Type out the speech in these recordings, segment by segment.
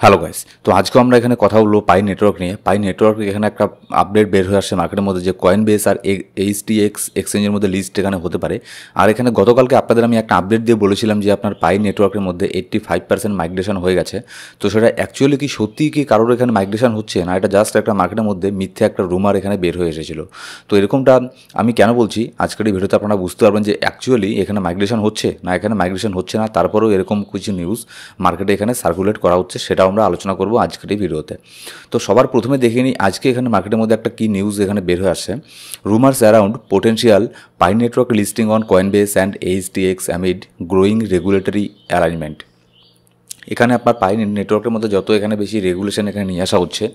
Hello guys, তো আজকে আমরা এখানে কথা বলবো পাই নেটওয়ার্ক নিয়ে। পাই নেটওয়ার্ক এখানে একটা আপডেট বের হয়ে আসছে মার্কেটের মধ্যে যে কয়েন বেস আর এইচটিএক্স এক্সচেঞ্জের মধ্যে লিস্ট এখানে হতে পারে। আর এখানে গতকালকে আপনাদের আমি একটা আপডেট দিয়ে বলেছিলাম যে আপনার পাই নেটওয়ার্কের মধ্যে 85% মাইগ্রেশন হয়ে গেছে। তো সেটা অ্যাকচুয়ালি কি সত্যি কি কারোর এখানে মাইগ্রেশন হচ্ছে না, এটা জাস্ট একটা মার্কেটের মধ্যে মিথ্যে একটা রুমার এখানে বের হয়ে এসেছিলো। তো এরকমটা আমি কেন বলছি আজকের এই ভিডিওতে আপনারা বুঝতে পারবেন যে অ্যাকচুয়ালি এখানে মাইগ্রেশন হচ্ছে না, এখানে মাইগ্রেশন হচ্ছে না, তারপরেও এরকম কিছু নিউজ মার্কেটে এখানে সার্কুলেট করা হচ্ছে, সেটাও আমরা আলোচনা করব আজকের এই ভিডিওতে। তো সবার প্রথমে দেখে নিই আজকে এখানে মার্কেটের মধ্যে একটা কি নিউজ এখানে বের হয়ে আসছে। Rumours around potential Pi network listing on Coinbase and HTX amid growing regulatory alignment. এখানে আপনার পাই নেটওয়ার্কের মধ্যে যত এখানে বেশি রেগুলেশন এখানে নিয়ে আসা হচ্ছে,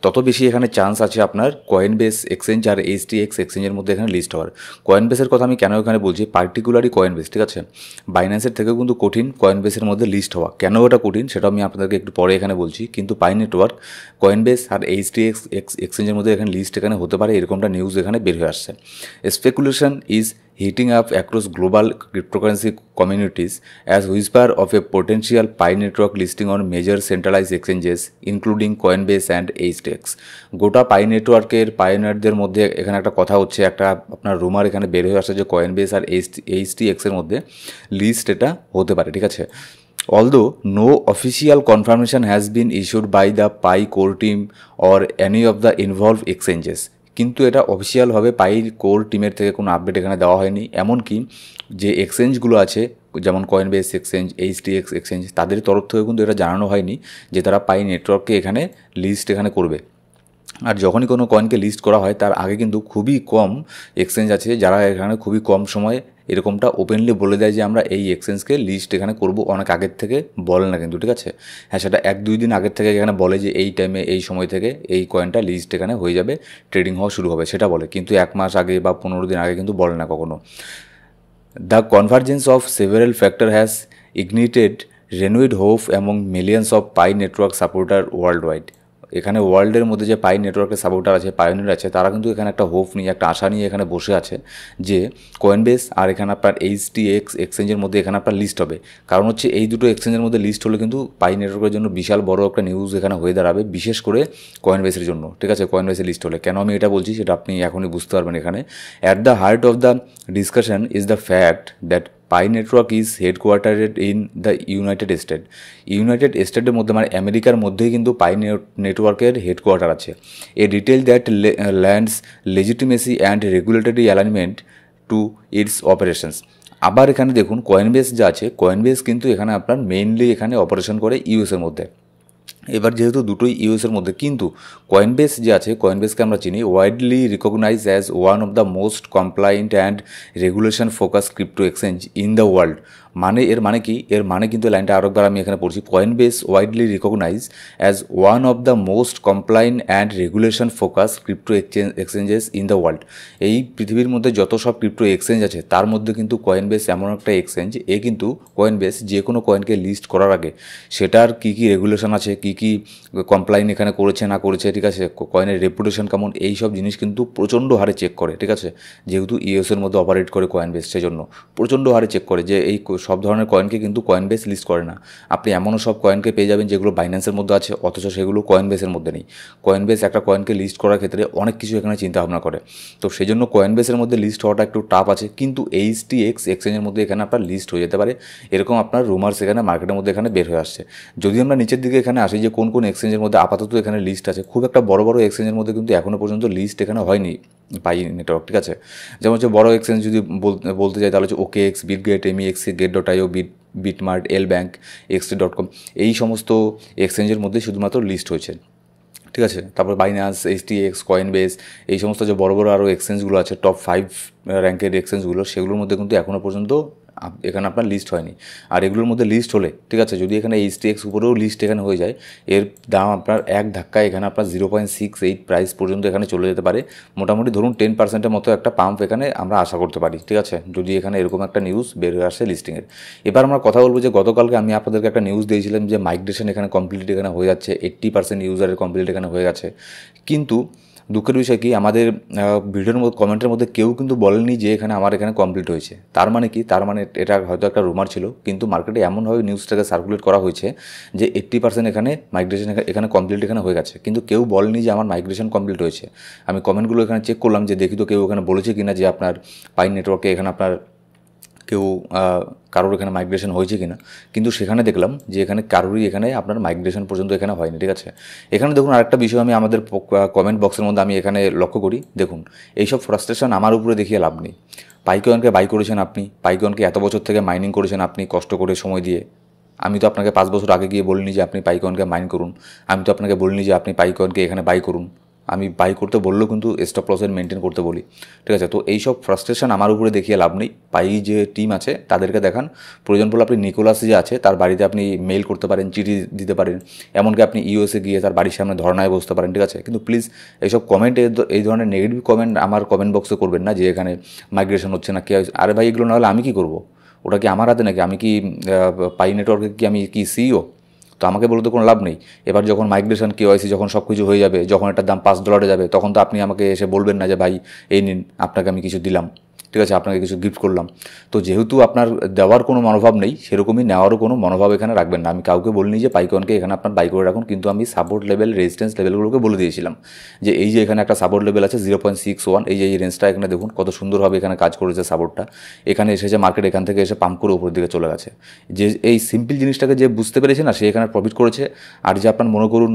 তত বেশি এখানে চান্স আছে আপনার কয়েনবেস এক্সচেঞ্জ আর এইচটিএক্স এক্সচেঞ্জের মধ্যে এখানে লিস্ট হওয়ার। কয়েনবেসের কথা আমি কেন এখানে বলছি, পার্টিকুলারলি কয়েনবেস, ঠিক আছে, বাইন্যান্সের থেকেও কিন্তু কঠিন কয়েনবেসের মধ্যে লিস্ট হওয়া। কেন ওটা কঠিন সেটা আমি আপনাদেরকে একটু পরে এখানে বলছি, কিন্তু পাই নেটওয়ার্ক, কয়েনবেস আর এইচটিএক্স এক্সচেঞ্জের মধ্যে এখানে লিস্ট এখানে হতে পারে, এরকমটা নিউজ এখানে বের হয়ে আসছে। Speculation is heating up across global cryptocurrency communities as whisper of a potential Pi network listing on major centralized exchanges including Coinbase and HTX। গোটা পাই নেটওয়ার্কের পাইওনিয়ারদের মধ্যে এখানে একটা কথা হচ্ছে, একটা আপনার রুমার এখানে বের হয়ে আসছে যে কয়েনবেস আর এইচটিএক্সের মধ্যে লিস্ট এটা হতে পারে, ঠিক আছে। Although no official confirmation has been issued by the Pi core team or any of the involved exchanges, কিন্তু এটা অফিসিয়ালভাবে পাই কোর টিমের থেকে কোনো আপডেট এখানে দেওয়া হয়নি। এমনকি যে এক্সচেঞ্জগুলো আছে যেমন কয়েনবেস এক্সচেঞ্জ, এইচটিএক্স এক্সচেঞ্জ, তাদের তরফ থেকে কিন্তু এটা জানানো হয়নি যে তারা পাই নেটওয়ার্ককে এখানে লিস্ট এখানে করবে। আর যখনই কোনো কয়েনকে লিস্ট করা হয় তার আগে কিন্তু খুবই কম এক্সচেঞ্জ আছে যারা এখানে খুবই কম সময় এরকমটা ওপেনলি বলে দেয় যে আমরা এই এক্সচেঞ্জকে লিস্ট এখানে করব। অনেক আগের থেকে বলে না কিন্তু, ঠিক আছে। হ্যাঁ, সেটা 1-2 দিন আগের থেকে এখানে বলে যে এই টাইমে এই সময় থেকে এই কয়েনটা লিস্ট এখানে হয়ে যাবে, ট্রেডিং হওয়া শুরু হবে, সেটা বলে। কিন্তু 1 মাস আগে বা 15 দিন আগে কিন্তু বলে না কখনো। The convergence of several factor has ignited renewed hope among millions of Pi network supporter world wide. এখানে ওয়ার্ল্ডের মধ্যে যে পাই নেটওয়ার্কের সাপোর্টার আছে, পাইওনিয়ার আছে, তারা কিন্তু এখানে একটা হোপ নিয়ে, একটা আশা নিয়ে এখানে বসে আছে যে কয়েনবেস আর এখানে আপনার এইচটিএক্স এক্সচেঞ্জের মধ্যে এখানে আপনার লিস্ট হবে। কারণ হচ্ছে এই দুটো এক্সচেঞ্জের মধ্যে লিস্ট হলে কিন্তু পাই নেটওয়ার্কের জন্য বিশাল বড় একটা নিউজ এখানে হয়ে দাঁড়াবে, বিশেষ করে কয়েনবেসের জন্য, ঠিক আছে। কয়েনবেসের লিস্ট হলে কেন আমি এটা বলছি সেটা আপনি এখনই বুঝতে পারবেন। এখানে at the heart of the discussion is the fact that Pi network is headquartered in the United State. United স্টেটের মধ্যে মানে আমেরিকার মধ্যেই কিন্তু পাই নেটওয়ার্কের হেডকোয়ার্টার আছে। A detail that lands legitimacy and regulatory alignment to its operations. আবার এখানে দেখুন কয়েনবেস যা আছে, কয়েনবেস কিন্তু এখানে আপনার মেইনলি এখানে অপারেশন করে ইউএসের মধ্যে। এবার যেহেতু দুটোই ইউএসের মধ্যে, কিন্তু কয়েনবেস যে আছে, কয়েনবেসকে আমরা চিনি widely recognise as one of the most compliant and regulation focus crypto exchange in the world. মানে এর মানে কি, এর মানে কিন্তু লাইনটা আরেকবার আমি এখানে পড়ছি, কয়েনবেস widely recognise as one of the most compliant and regulation focus crypto exchanges in the world. এই পৃথিবীর মধ্যে যত সব ক্রিপ্টো এক্সচেঞ্জ আছে তার মধ্যে কিন্তু কয়েনবেস এমন একটা এক্সচেঞ্জ, এ কিন্তু কয়েনবেস যে কোনো কয়েনকে লিস্ট করার আগে সেটার কী কী রেগুলেশন আছে, কী কী কমপ্লাইন এখানে করেছে না করেছে, ঠিক আছে, কয়েনের রেপুটেশন কেমন, এই সব জিনিস কিন্তু প্রচণ্ড হারে চেক করে, ঠিক আছে। যেহেতু ইউএসের মধ্যে অপারেট করে কয়েনবেস, সেজন্য প্রচণ্ড হারে চেক করে যে এই সব ধরনের কয়েনকে কিন্তু কয়েনবেস লিস্ট করে না। আপনি এমনও সব কয়েনকে পেয়ে যাবেন যেগুলো বাইন্যান্সের মধ্যে আছে অথচ সেগুলো কয়েনবেসের মধ্যে নেই। কয়েনবেস একটা কয়েনকে লিস্ট করার ক্ষেত্রে অনেক কিছু এখানে চিন্তা ভাবনা করে, তো সেই জন্য কয়েনবেসের মধ্যে লিস্ট হওয়াটা একটু টাফ আছে। কিন্তু এইচটিএক্স এক্সচেঞ্জের মধ্যে এখানে আপনার লিস্ট হয়ে যেতে পারে, এরকম আপনার রুমার্স এখানে মার্কেটের মধ্যে এখানে বের হয়ে আসছে। যদি আমরা নিচের দিকে এখানে আসি যে কোন কোন এক্সচেঞ্জের মধ্যে আপাতত এখানে লিস্ট আছে, খুব একটা বড় বড় এক্সচেঞ্জের মধ্যে কিন্তু এখনও পর্যন্ত লিস্ট এখানে হয়নি পাই নেটওয়ার্ক, ঠিক আছে। যেমন হচ্ছে বড় এক্সচেঞ্জ যদি বলতে চাই তাহলে হচ্ছে OKX, Bitget, MEX, Gate.io, BitMart, LBank, XT.com, এই সমস্ত এক্সচেঞ্জের মধ্যে শুধুমাত্র লিস্ট হয়েছে, ঠিক আছে। তারপর বাইন্যান্স, এইচটিএক্স, কয়েনবেস, এই সমস্ত যে বড় বড় আরও এক্সচেঞ্জগুলো আছে, টপ 5 র্যাঙ্কের এক্সচেঞ্জগুলো, সেগুলোর মধ্যে কিন্তু এখনও পর্যন্ত এখানে আপনার লিস্ট হয়নি। আর এগুলোর মধ্যে লিস্ট হলে, ঠিক আছে, যদি এখানে এইচটিএক্স উপরেও লিস্ট এখানে হয়ে যায়, এর দাম আপনার এক ধাক্কায় এখানে আপনার 0.68 প্রাইস পর্যন্ত এখানে চলে যেতে পারে। মোটামুটি ধরুন 10%-এর মতো একটা পাম্প এখানে আমরা আশা করতে পারি, ঠিক আছে, যদি এখানে এরকম একটা নিউজ বের হয়ে আসে লিস্টিংয়ের। এবার আমরা কথা বলবো যে গতকালকে আমি আপনাদেরকে একটা নিউজ দিয়েছিলাম যে মাইগ্রেশন এখানে কমপ্লিট এখানে হয়ে যাচ্ছে, 80% ইউজারের কমপ্লিট এখানে হয়ে গেছে। কিন্তু দুঃখের বিষয় কি আমাদের ভিডিওর মধ্যে কমেন্টের মধ্যে কেউ কিন্তু বলেনি যে এখানে আমার এখানে কমপ্লিট হয়েছে। তার মানে কি, তার মানে এটা হয়তো একটা রুমার ছিল, কিন্তু মার্কেটে এমনভাবে নিউজটাকে সার্কুলেট করা হয়েছে যে 80% এখানে মাইগ্রেশন এখানে কমপ্লিট এখানে হয়ে গেছে, কিন্তু কেউ বলেনি যে আমার মাইগ্রেশন কমপ্লিট হয়েছে। আমি কমেন্টগুলো এখানে চেক করলাম যে দেখি তো কেউ এখানে বলেছে কিনা যে আপনার পাইন নেটওয়ার্কে এখানে আপনার কেউ কারোর এখানে মাইগ্রেশন হয়েছে কিনা, কিন্তু সেখানে দেখলাম যে এখানে কারোরই এখানে আপনার মাইগ্রেশন পর্যন্ত এখানে হয়নি। ঠিক আছে, এখানে দেখুন আরেকটা বিষয় আমি আমাদের কমেন্ট বক্সের মধ্যে আমি এখানে লক্ষ্য করি। দেখুন এইসব ফ্রাস্ট্রেশন আমার উপরে দেখিয়ে লাভ নেই। পাইকনকে বাই করেছেন আপনি, পাইকনকে এত বছর থেকে মাইনিং করেছেন আপনি কষ্ট করে সময় দিয়ে। আমি তো আপনাকে 5 বছর আগে গিয়ে বলিনি যে আপনি পাইকনকে মাইন করুন, আমি তো আপনাকে বলিনি যে আপনি পাইকনকে এখানে বাই করুন। আমি বাই করতে বললেও কিন্তু স্টপ লসের মেনটেন করতে বলি। ঠিক আছে, তো এইসব ফ্রাস্ট্রেশন আমার উপরে দেখিয়ে লাভ নেই। পাই যে টিম আছে তাদেরকে দেখান, প্রয়োজন পড়লে আপনি নিকোলাস যে আছে তার বাড়িতে আপনি মেইল করতে পারেন, চিঠি দিতে পারেন, এমনকি আপনি ইউএসএ গিয়ে তার বাড়ির সামনে ধর্নায় বসতে পারেন। ঠিক আছে, কিন্তু প্লিজ এইসব কমেন্টে এই ধরনের নেগেটিভ কমেন্ট আমার কমেন্ট বক্সে করবেন না যে এখানে মাইগ্রেশন হচ্ছে না, কে আরে ভাই এগুলো না হলে আমি কী করবো? ওটা কি আমার হাতে নাকি? আমি কি পাই নেটওয়ার্কে কি আমি কি সিইও? তো আমাকে বলতে কোনো লাভ নেই। এবার যখন মাইগ্রেশন কেওয়াইসি যখন সব কিছু হয়ে যাবে, যখন এটার দাম $5 যাবে, তখন তো আপনি আমাকে এসে বলবেন না যে ভাই এই নিন, আপনাকে আমি কিছু দিলাম, ঠিক আছে, আপনাকে কিছু গিফট করলাম। তো যেহেতু আপনার দেওয়ার কোনো মনোভাব নেই, সেরকমই নেওয়ারও কোনো মনোভাব এখানে রাখবেন না। আমি কাউকে বলিনি যে পাইকনকে এখানে আপনার বাই করে রাখুন, কিন্তু আমি সাপোর্ট লেভেল, রেজিস্ট্যান্স লেভেলগুলোকে বলে দিয়েছিলাম যে এই যে এখানে একটা সাপোর্ট লেভেল আছে 0.61, এই যে এই রেঞ্জটা এখানে দেখুন কত সুন্দরভাবে এখানে কাজ করেছে সাপোর্টটা। এখানে এসেছে মার্কেট, এখান থেকে এসে পাম্প করে উপরের দিকে চলে গেছে। যে এই সিম্পল জিনিসটাকে যে বুঝতে পেরেছে না, সে এখানে প্রফিট করেছে। আর যে আপনার মনে করুন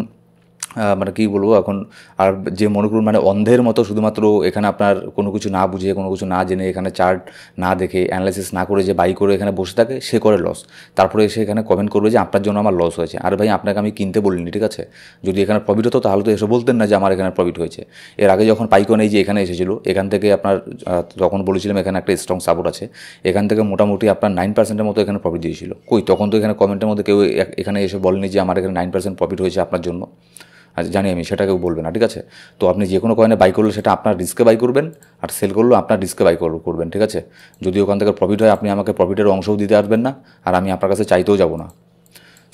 মানে কী বলবো এখন, আর যে মনে করুন মানে অন্ধের মতো শুধুমাত্র এখানে আপনার কোনো কিছু না বুঝে, কোনো কিছু না জেনে, এখানে চার্ট না দেখে, অ্যানালাইসিস না করে যে বাই করে এখানে বসে থাকে, সে করে লস। তারপরে সে এখানে কমেন্ট করবে যে আপনার জন্য আমার লস হয়েছে। আর ভাই আপনাকে আমি কিনতে বলিনি, ঠিক আছে? যদি এখানে প্রফিট হতো তাহলে তো এসে বলতেন না যে আমার এখানে প্রফিট হয়েছে। এর আগে যখন পাইকন এই যে এখানে এসেছিলো, এখান থেকে আপনার তখন বলেছিলাম এখানে একটা স্ট্রং সাপোর্ট আছে, এখান থেকে মোটামুটি আপনার 9%-এর মতো এখানে প্রফিট দিয়েছিল। কই তখন তো এখানে কমেন্টের মধ্যে কেউ এখানে এসে বলেনি যে আমার এখানে 9% প্রফিট হয়েছে আপনার জন্য। আচ্ছা জানি আমি, সেটা কেউ বলবে না, ঠিক আছে? তো আপনি যে কোনো কয়েনে বাই করলে সেটা আপনার রিস্কে বাই করবেন, আর সেল করলেও আপনার রিস্কে বাই করবেন, ঠিক আছে? যদি ওখান থেকে প্রফিট হয় আপনি আমাকে প্রফিটের অংশও দিতে আসবেন না, আর আমি আপনার কাছে চাইতেও যাব না।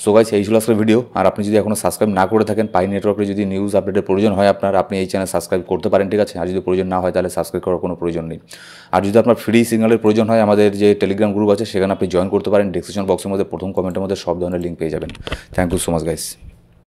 সো গাইস, এই ছিল আজকের ভিডিও। আর আপনি যদি এখনও সাবস্ক্রাইব না করে থাকেন, পাই নেটওয়ার্কে যদি নিউজ আপডেটের প্রয়োজন হয় আপনার, আপনি এই চ্যানেল সাবস্ক্রাইব করতে পারেন, ঠিক আছে? আর যদি প্রয়োজন না হয় তাহলে সাবস্ক্রাইব করার কোনো প্রয়োজন নেই। আর যদি আপনার ফ্রি সিগন্যালের প্রয়োজন হয়, আমাদের যে টেলিগ্রাম গ্রুপ আছে সেখানে আপনি জয়েন করতে পারেন। ডেসক্রিপশন বক্সের মধ্যে প্রথম কমেন্টের মধ্যে সব ধরনের লিঙ্ক পেয়ে যাবেন। Thank you so much guys.